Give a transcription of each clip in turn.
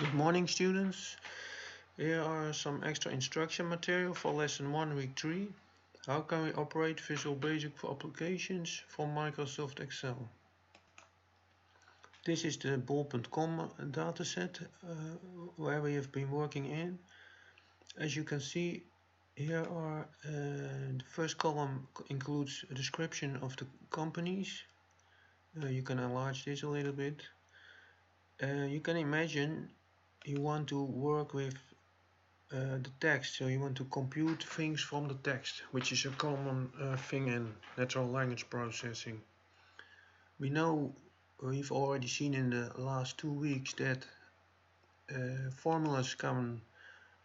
Good morning, students. Here are some extra instruction material for lesson 1 week 3. How can we operate Visual Basic for applications for Microsoft Excel? This is the bol.com dataset where we have been working in. As you can see, here are the first column includes a description of the companies. You can enlarge this a little bit. You can imagine you want to work with the text, so you want to compute things from the text, which is a common thing in natural language processing. We've already seen in the last 2 weeks that formulas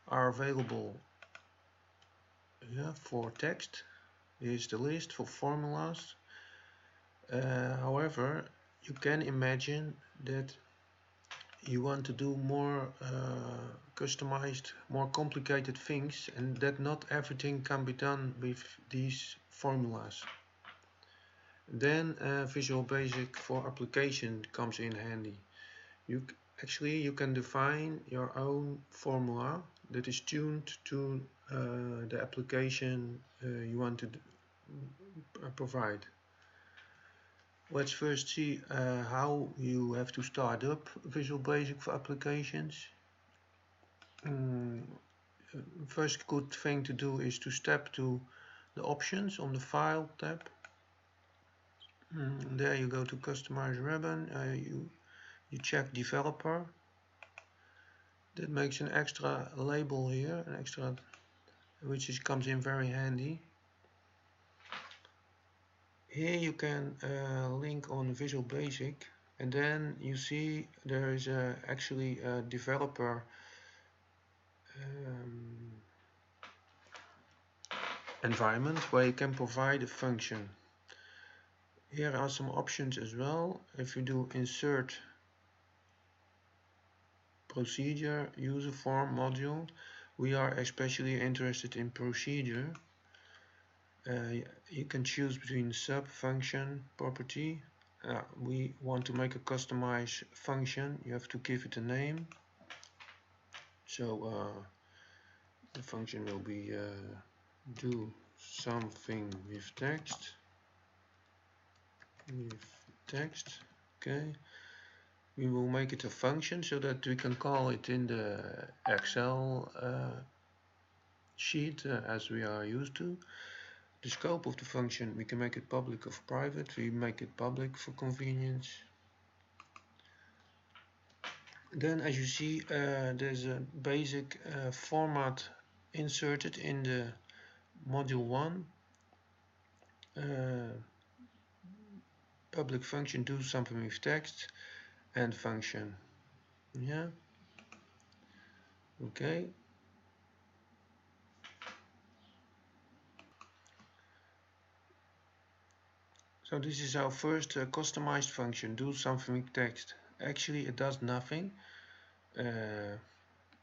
are available for text. Here's the list for formulas. However, you can imagine that you want to do more customized, more complicated things, and that not everything can be done with these formulas. Then Visual Basic for application comes in handy. You can define your own formula that is tuned to the application you want to provide. Let's first see how you have to start up Visual Basic for applications. First good thing to do is to step to the options on the File tab. There you go to Customize ribbon. You check Developer. That makes an extra label here, which comes in very handy. Here you can link on Visual Basic, and then you see there is actually a developer environment where you can provide a function. Here are some options as well. If you do insert procedure, user form module, we are especially interested in procedure. You can choose between sub, function, property. We want to make a customized function. You have to give it a name. So the function will be do something with text. Okay. We will make it a function so that we can call it in the Excel sheet as we are used to. The scope of the function, we can make it public or private. We make it public for convenience. Then, as you see, there's a basic format inserted in the module 1. Public function, do something with text, and function. Yeah. Okay. So this is our first customized function, do something with text. Actually, it does nothing.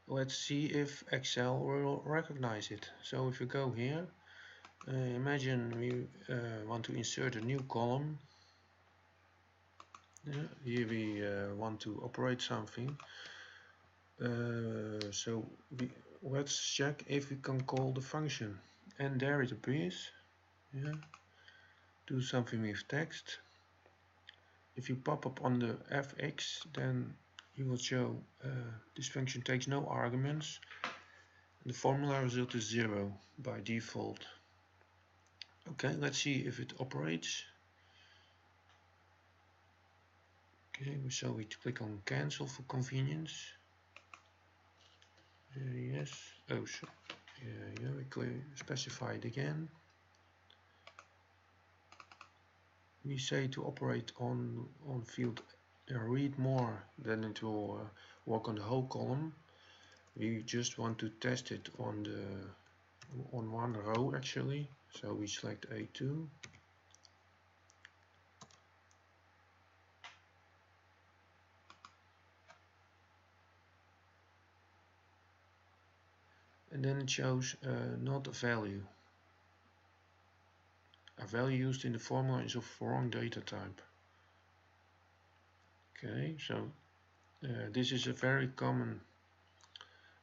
Let's see if Excel will recognize it. So if you go here, imagine we want to insert a new column. Here we want to operate something. So let's check if we can call the function. And there it appears. Yeah. Do something with text. If you pop up on the fx, then you will show this function takes no arguments. The formula result is 0 by default. Okay, let's see if it operates. Okay, so we click on cancel for convenience. Yes. Oh, so yeah, we specify it again. We say to operate on field read more, then it will work on the whole column. We just want to test it on one row actually, so we select A2. And then it shows not a value. A value used in the formula is of wrong data type. Okay, so This is a very common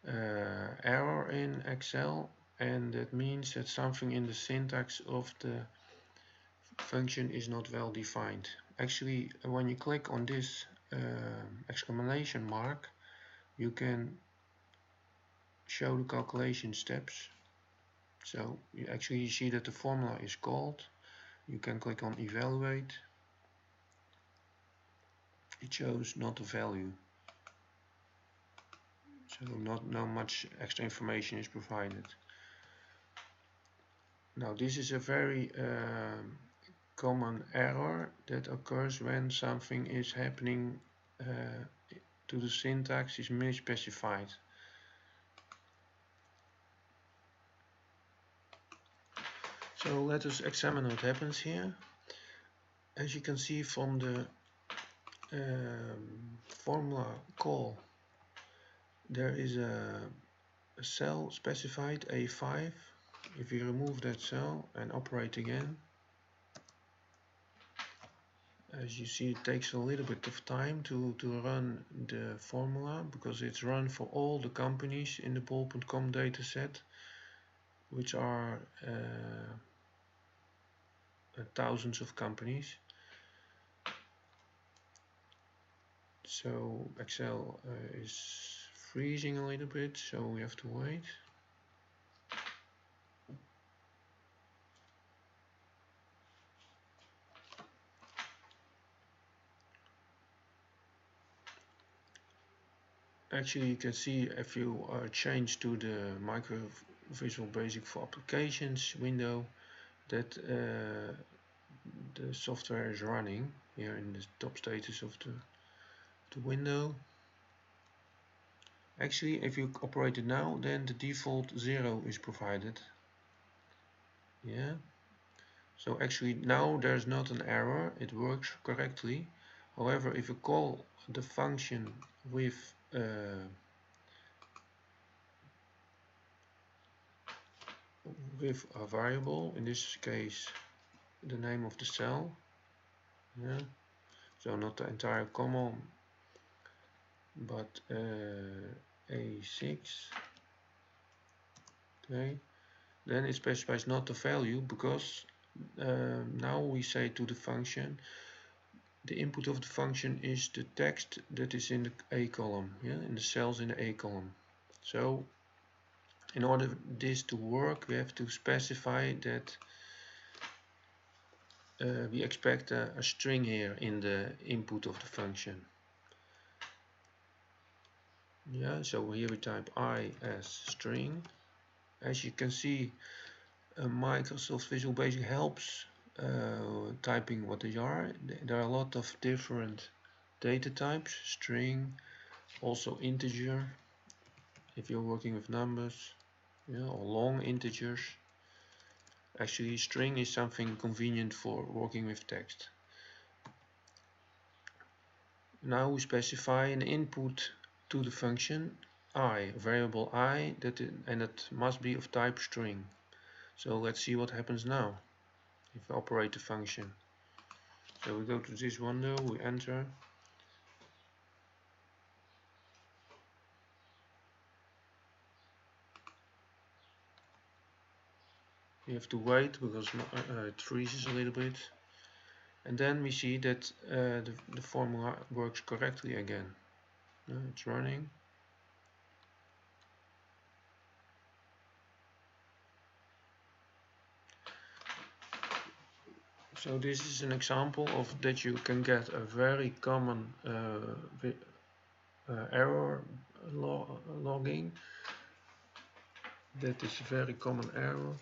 error in Excel, and that means that something in the syntax of the function is not well defined. Actually, when you click on this exclamation mark, you can show the calculation steps. So you actually see that the formula is called. You can click on evaluate. It shows not a value. So not much extra information is provided. Now this is a very common error that occurs when something is happening to the syntax is misspecified. So let us examine what happens here. As you can see from the formula call, there is a cell specified A5. If you remove that cell and operate again, as you see, it takes a little bit of time to run the formula, because it's run for all the companies in the bol.com dataset, which are thousands of companies. So Excel is freezing a little bit, so we have to wait. Actually, you can see if you change to the Micro Visual Basic for Applications window, that the software is running here in the top status of the window. Actually, if you operate it now, then the default 0 is provided. Yeah. So actually now there's not an error, it works correctly. However, if you call the function with a variable, in this case the name of the cell, yeah, so not the entire column, but A6, okay, then it specifies not the value, because now we say to the function, the input of the function is the text that is in the A column, yeah, in the cells in the A column. So in order for this to work, we have to specify that we expect a string here in the input of the function. Yeah, so here we type I as string. As you can see, Microsoft Visual Basic helps typing what they are. There are a lot of different data types, string, also integer, if you're working with numbers, yeah, or long integers. Actually, string is something convenient for working with text. Now we specify an input to the function I, variable I, and it must be of type string. So let's see what happens now if we operate the function. So we go to this window, we enter. You have to wait because it freezes a little bit. And then we see that the formula works correctly again. It's running. So this is an example of that you can get a very common error logging. That is a very common error.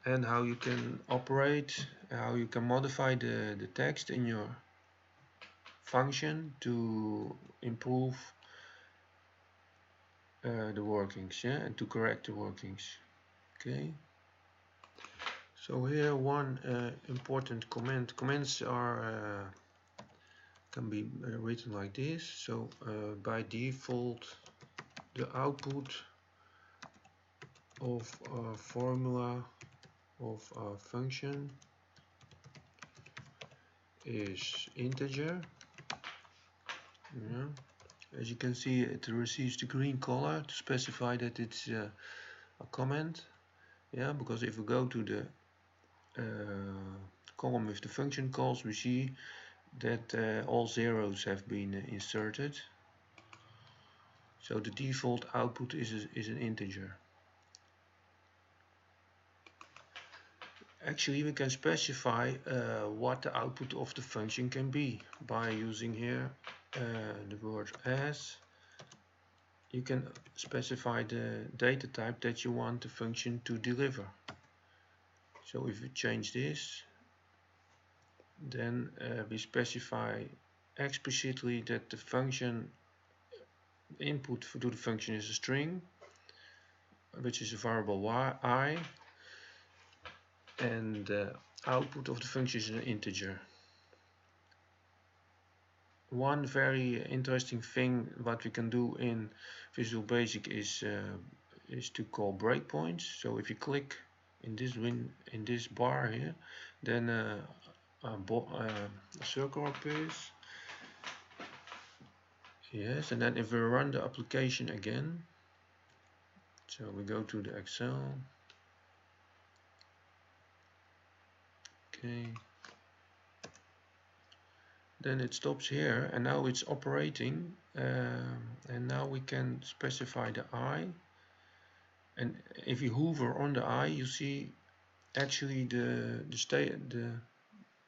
And how you can operate, how you can modify the text in your function to improve the workings, yeah, and to correct the workings. Okay. So here one important comment. Comments are can be written like this. So by default, the output of a formula of a function is integer. Yeah. As you can see, it receives the green color to specify that it's a comment. Yeah, because if we go to the column with the function calls, we see that all zeros have been inserted. So the default output is an integer. Actually, we can specify what the output of the function can be by using here the word as. You can specify the data type that you want the function to deliver. So if we change this, then we specify explicitly that the function input to the function is a string, which is a variable I, and the output of the function is an integer. One very interesting thing what we can do in Visual Basic is to call breakpoints. So if you click in this bar here, then a circle appears. Yes, and then if we run the application again, so we go to the Excel. Okay. Then it stops here, and now it's operating, and now we can specify the I, and if you hover on the I, you see actually the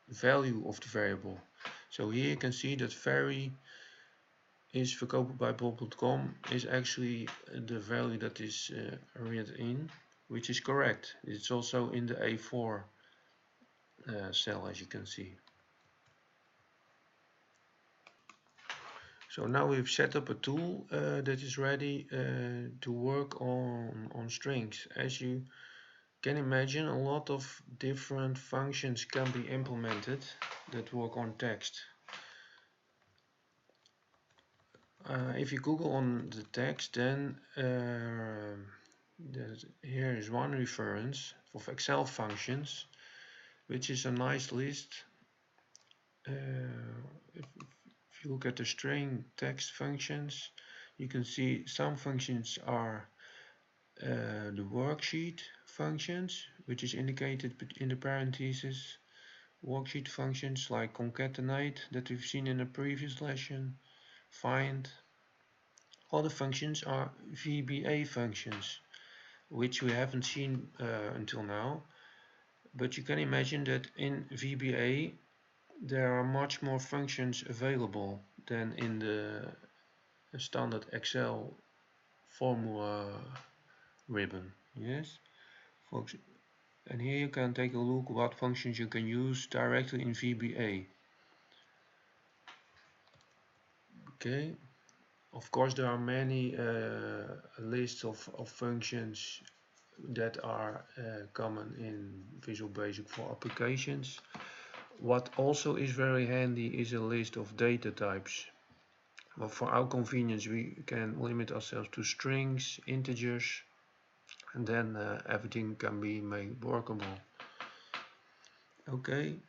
value of the variable. So here you can see that vary is verkopen bij bob.com is actually the value that is read in, which is correct. It's also in the A4 cell, as you can see. So now we've set up a tool that is ready to work on strings. As you can imagine, a lot of different functions can be implemented that work on text. If you Google on the text, then here is one reference of Excel functions, which is a nice list. If you look at the string text functions, you can see some functions are the worksheet functions, which is indicated in the parentheses. Worksheet functions like concatenate that we've seen in a previous lesson, find. Other functions are VBA functions, which we haven't seen until now. But you can imagine that in VBA there are much more functions available than in the standard Excel formula ribbon. Yes, and here you can take a look what functions you can use directly in VBA. Okay, of course there are many lists of functions that are common in Visual Basic for applications. What also is very handy is a list of data types. Well, for our convenience we can limit ourselves to strings, integers, and then everything can be made workable. Okay,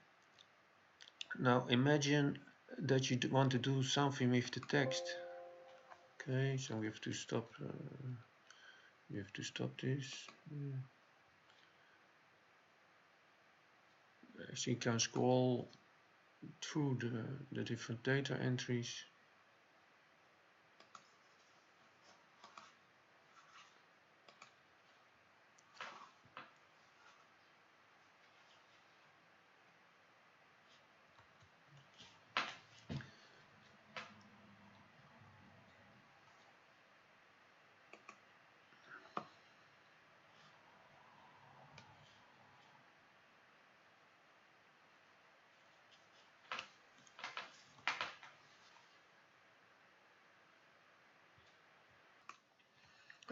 now imagine that you want to do something with the text. Okay, so we have to stop this. As you can scroll through the different data entries.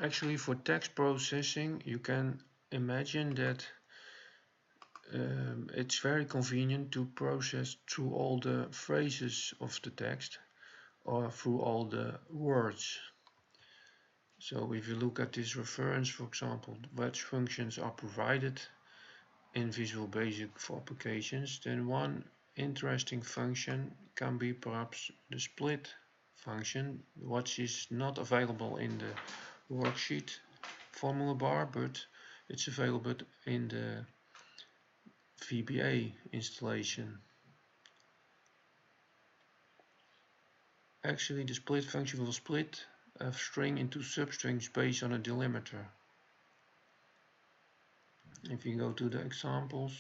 Actually, for text processing, you can imagine that it's very convenient to process through all the phrases of the text or through all the words. So if you look at this reference, for example, which functions are provided in Visual Basic for applications, then one interesting function can be perhaps the split function, which is not available in the worksheet formula bar, but it's available in the VBA installation. Actually, the split function will split a string into substrings based on a delimiter. If you go to the examples,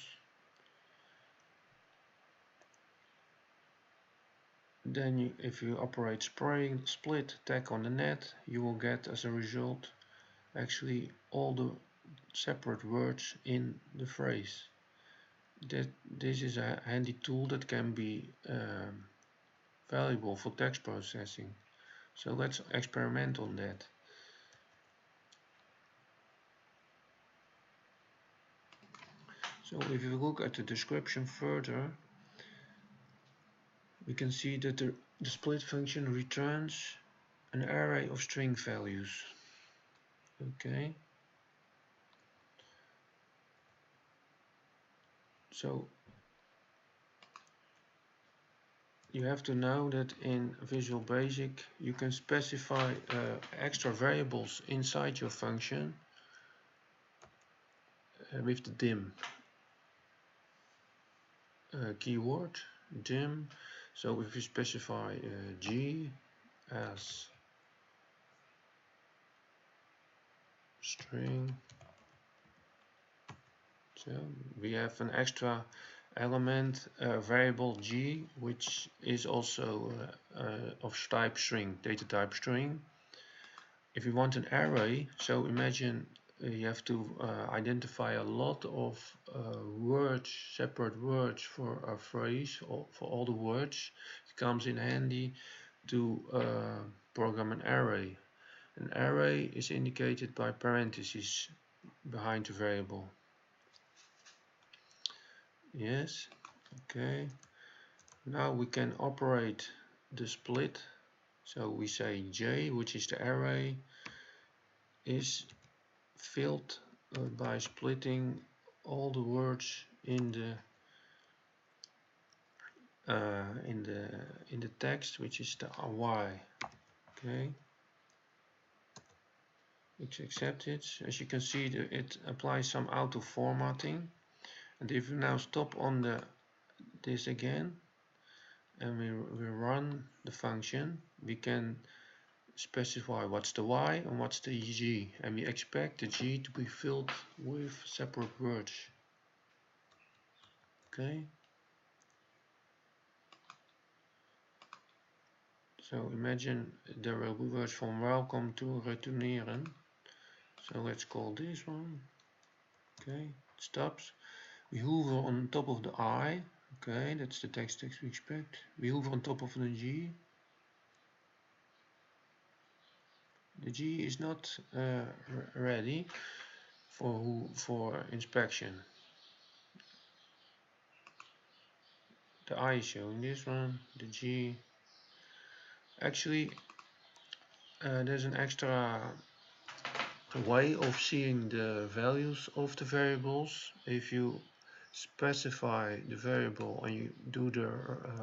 then if you operate split tag on the net, you will get as a result actually all the separate words in the phrase. This is a handy tool that can be valuable for text processing. So let's experiment on that. So if you look at the description further, we can see that the split function returns an array of string values. Okay. So you have to know that in Visual Basic you can specify extra variables inside your function with the dim keyword, dim. So if you specify G as string, so we have an extra element variable G, which is also of type string, data type string. If you want an array, so imagine you have to identify a lot of words, separate words for a phrase, or for all the words. It comes in handy to program an array. An array is indicated by parentheses behind the variable. Yes, okay. Now we can operate the split. So we say J, which is the array, is filled by splitting all the words in the text, which is the Y. Okay, it's accepted. As you can see, it applies some auto formatting. And if we now stop on this again, and we run the function, we can specify what's the Y and what's the G, and we expect the G to be filled with separate words. Okay. So imagine there will be words from welcome to retourneren. So let's call this one. Okay, it stops. We hover on top of the I. Okay, that's the text we expect. We hover on top of the G. The G is not ready for inspection. The I is showing this one. The G. Actually, there's an extra way of seeing the values of the variables. If you specify the variable and you do the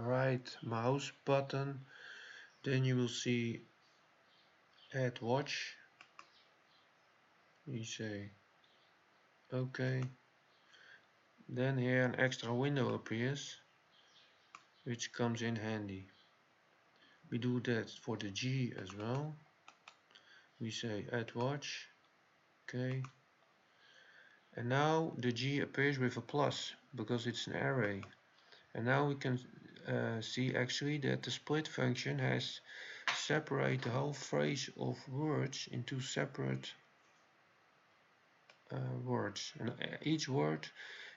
right mouse button, then you will see add watch. You say OK. Then here an extra window appears, which comes in handy. We do that for the G as well. We say add watch. OK. And now the G appears with a plus because it's an array. And now we can see actually that the split function has separated the whole phrase of words into separate words. And each word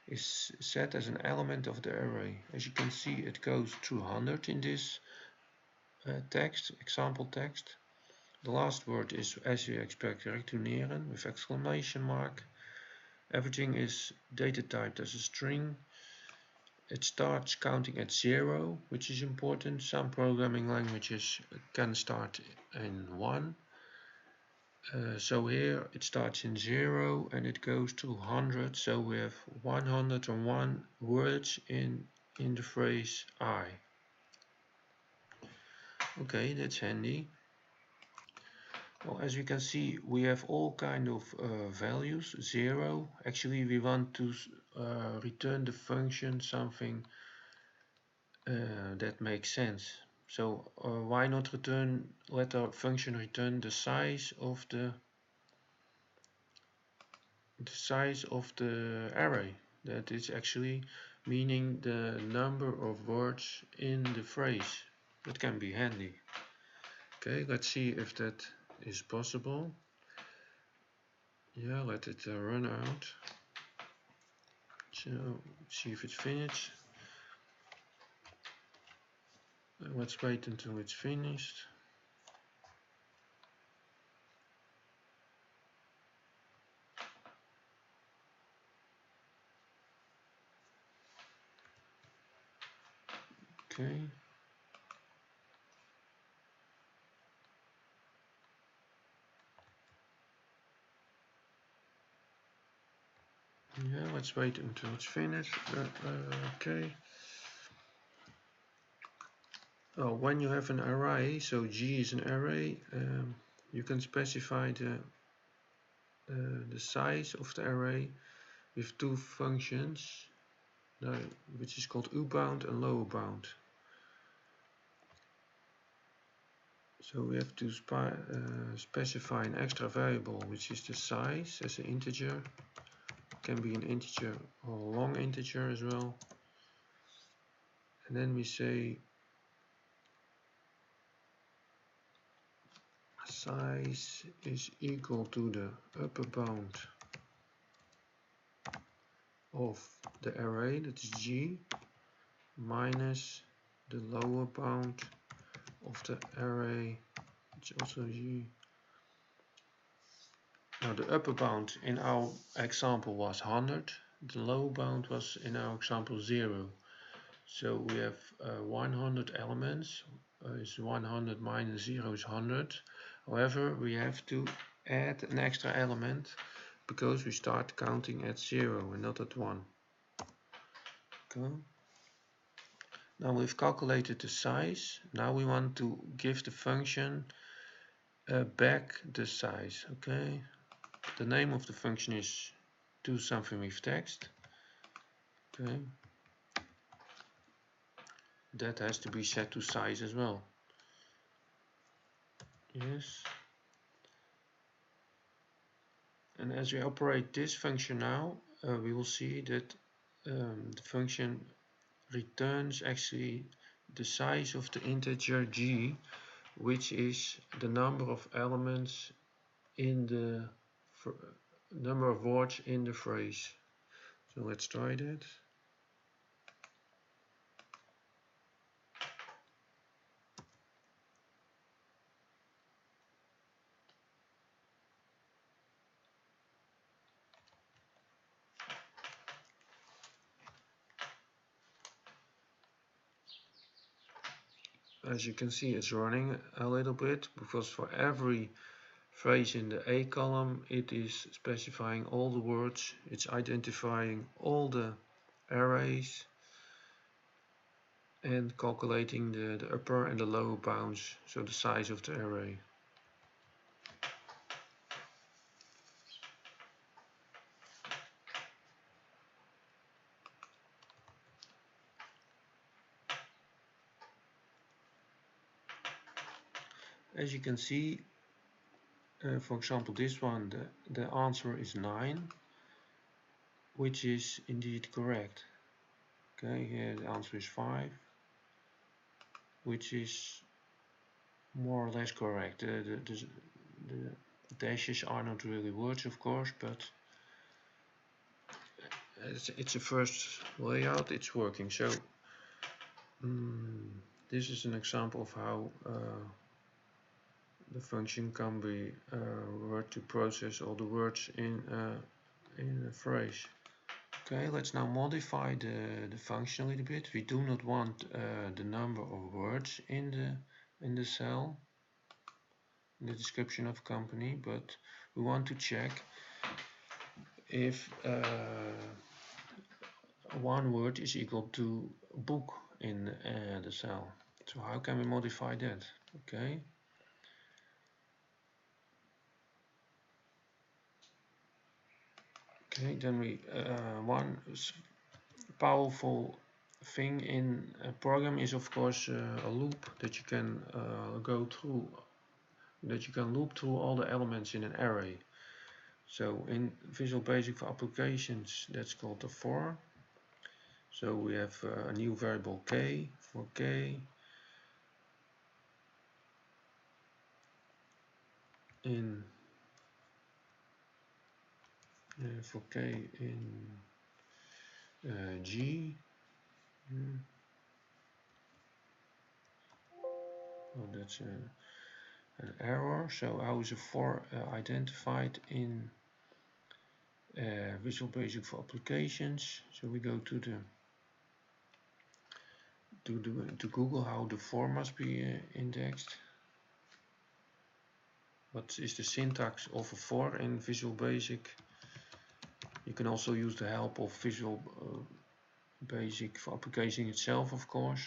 is set as an element of the array. As you can see, it goes through 100 in this text, example text. The last word is, as you expect, retourneren with exclamation mark. Everything is data typed as a string. It starts counting at 0, which is important. Some programming languages can start in 1. So here it starts in 0 and it goes to 100. So we have 101 words in the phrase I. Okay, that's handy. Well, as you can see, we have all kind of values. 0. Actually, we want to return the function something that makes sense. So why not let our function return the size of the array? That is actually meaning the number of words in the phrase. That can be handy. Okay, let's see if that is possible. Yeah, let it run out. So see if it's finished. Let's wait until it's finished. Okay. Yeah, let's wait until it's finished. Okay. Oh, when you have an array, so G is an array, you can specify the size of the array with two functions, which is called upbound and lowerbound. So we have to specify an extra variable, which is the size as an integer. It can be an integer or a long integer as well. And then we say size is equal to the upper bound of the array, that is G, minus the lower bound of the array, which is also G. Now the upper bound in our example was 100, the lower bound was in our example 0. So we have 100 elements, is 100 minus 0 is 100. However, we have to add an extra element because we start counting at 0 and not at 1. Okay. Now we've calculated the size. Now we want to give the function back the size. Okay. The name of the function is do something with text. Okay. That has to be set to size as well. Yes. And as we operate this function now, we will see that the function returns actually the size of the integer G, which is the number of elements in the number of words in the phrase. So let's try that. As you can see, it's running a little bit because for every phrase in the A column it is specifying all the words, it's identifying all the arrays and calculating the upper and the lower bounds, so the size of the array. As you can see, for example this one, the answer is 9, which is indeed correct. Okay, here the answer is 5, which is more or less correct. The dashes are not really words, of course, but it's a first layout, it's working. So this is an example of how the function can be word to process all the words in a phrase. Okay, let's now modify the function a little bit. We do not want the number of words in the cell, in the description of company, but we want to check if one word is equal to book in the cell. So how can we modify that? Okay. Okay, then we one powerful thing in a program is of course a loop that you can go through, that you can loop through all the elements in an array. So in Visual Basic for applications, that's called a for. So we have a new variable k for k in for k in g. Oh, that's an error. So how is a for identified in Visual Basic for applications? So we go to the to Google how the for must be indexed. What is the syntax of a for in Visual Basic? You can also use the help of Visual Basic for application itself, of course.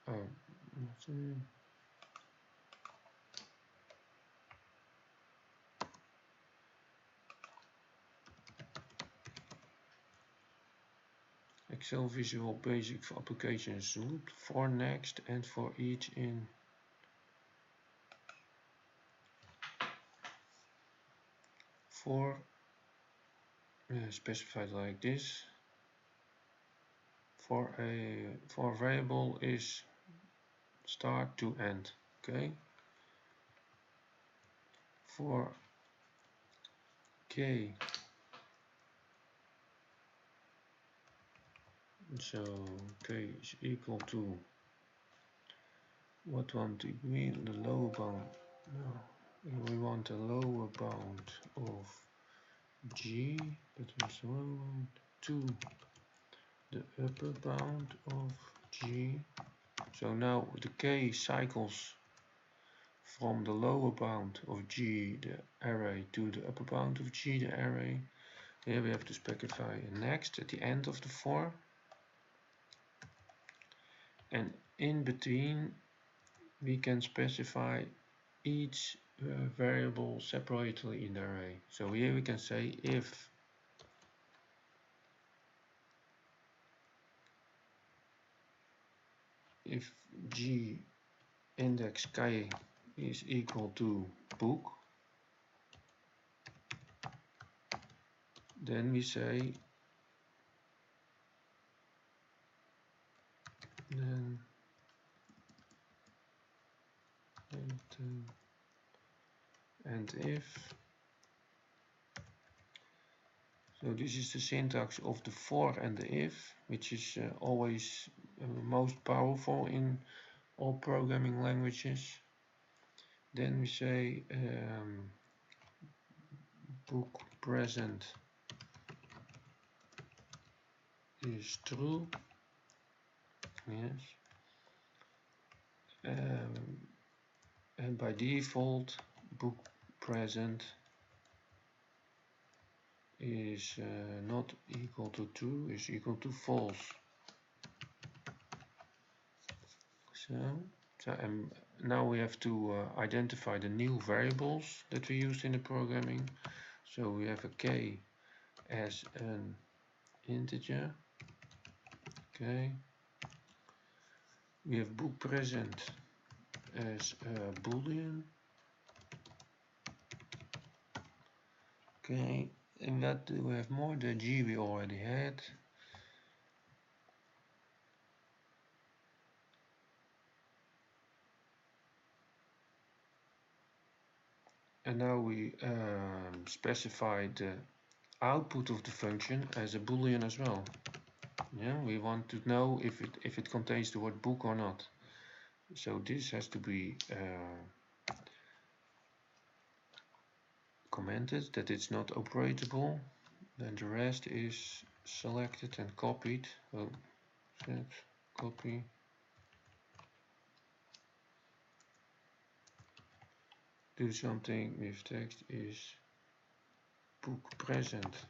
Oh, Excel Visual Basic for applications loop for next and for each in for specified like this. For a variable is start to end. Okay. For k, so k is equal to what one do we mean? The lower bound. No, we want a lower bound of g, but also lower bound to the upper bound of g. So now the k cycles from the lower bound of g, the array, to the upper bound of g, the array. Here we have to specify a next at the end of the for, and in between we can specify each variable separately in the array. So here we can say if g index k is equal to book, then we say then and if, so this is the syntax of the for and the if, which is always most powerful in all programming languages. Then we say book present is true. Yes. And by default, book present is not equal to true, is equal to false. So now we have to identify the new variables that we used in the programming. So we have a k as an integer. Okay. We have book present as a boolean. Okay, and what do we have more? The g we already had. And now we specify the output of the function as a boolean as well. Yeah, we want to know if it contains the word book or not. So this has to be commented that it's not operatable. Then the rest is selected and copied. Oh, set, copy. Do something with text is book present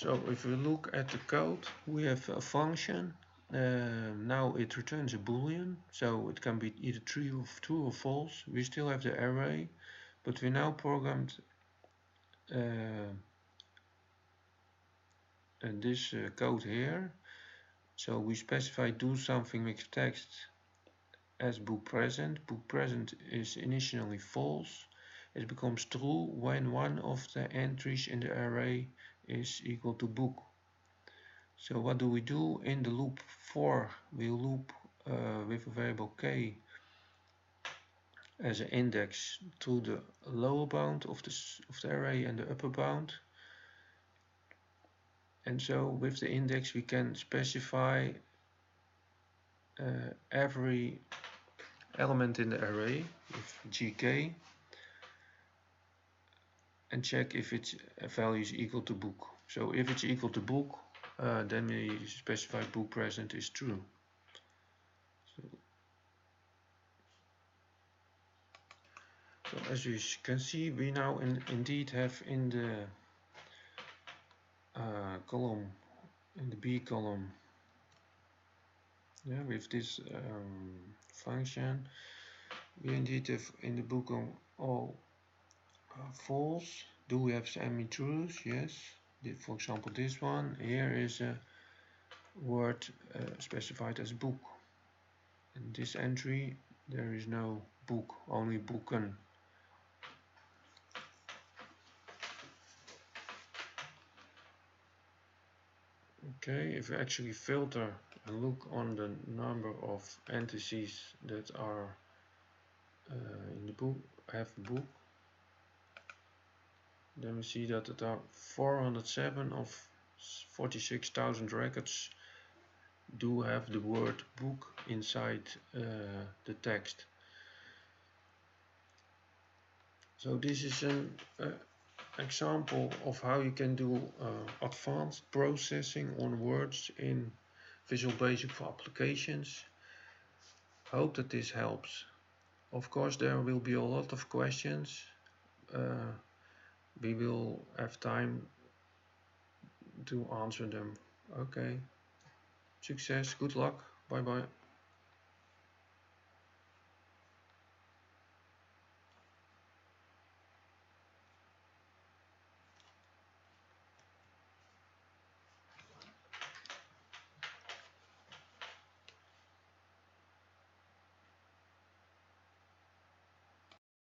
So if we look at the code, we have a function. Now it returns a boolean, so it can be either true or false. We still have the array, but we now programmed this code here. So we specify do something with text as book present. Book present is initially false. It becomes true when one of the entries in the array is equal to book. So what do we do in the loop 4? We loop with a variable k as an index to the lower bound of the array and the upper bound. And so with the index we can specify every element in the array with gk and check if its value is equal to book. So if it's equal to book, then we specify book present is true. So as you can see, we now indeed have in the column, in the B column, yeah, with this function, we indeed have in the book all false. Do we have semi-truths? Yes. For example, this one here is a word specified as book. In this entry, there is no book, only boeken. Okay, if we actually filter and look on the number of entities that are in the book, have a book, then we see that there are 407 of 46,000 records do have the word book inside the text. So this is an example of how you can do advanced processing on words in Visual Basic for applications. Hope that this helps. Of course there will be a lot of questions. We will have time to answer them. Okay. Success, good luck, bye bye.